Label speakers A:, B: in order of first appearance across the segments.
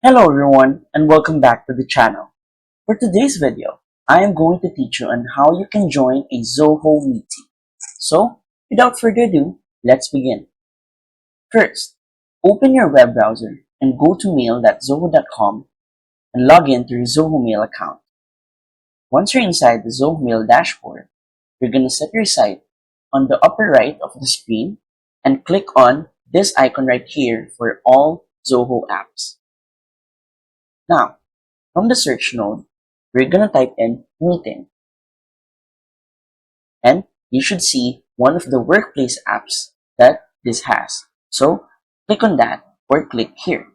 A: Hello everyone and welcome back to the channel. For today's video, I am going to teach you on how you can join a Zoho meeting. So, without further ado, let's begin. First, open your web browser and go to mail.zoho.com and log in to your Zoho Mail account. Once you're inside the Zoho Mail dashboard, you're going to set your site on the upper right of the screen and click on this icon right here for all Zoho apps. Now, from the search node, we're going to type in Meeting. And you should see one of the workplace apps that this has. So, click on that or click here.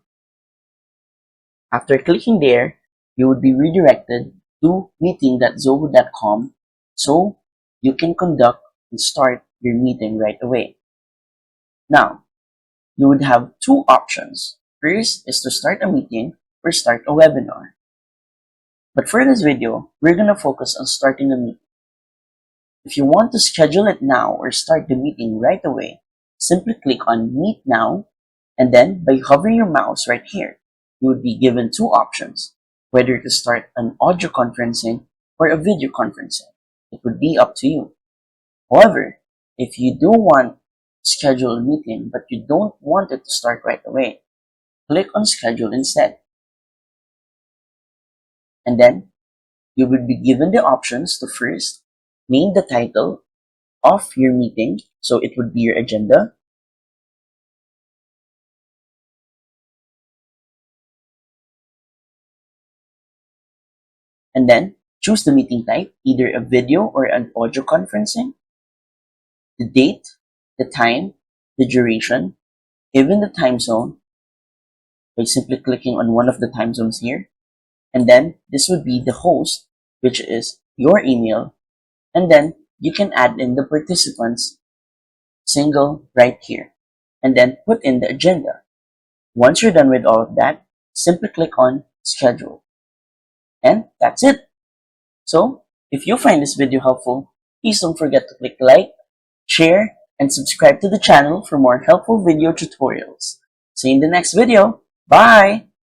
A: After clicking there, you would be redirected to meeting.zoho.com so you can conduct and start your meeting right away. Now, you would have two options. First is to start a meeting or start a webinar. But for this video, we're going to focus on starting a meeting. If you want to schedule it now or start the meeting right away, simply click on Meet Now, and then by hovering your mouse right here, you would be given two options, whether to start an audio conferencing or a video conferencing. It would be up to you. However, if you do want to schedule a meeting but you don't want it to start right away, click on Schedule instead. And then, you will be given the options to first name the title of your meeting, so it would be your agenda. And then, choose the meeting type, either a video or an audio conferencing, the date, the time, the duration, even the time zone, by simply clicking on one of the time zones here. And then this would be the host, which is your email. And then you can add in the participants single right here. And then put in the agenda. Once you're done with all of that, simply click on schedule. And that's it. So if you find this video helpful, please don't forget to click like, share, and subscribe to the channel for more helpful video tutorials. See you in the next video. Bye!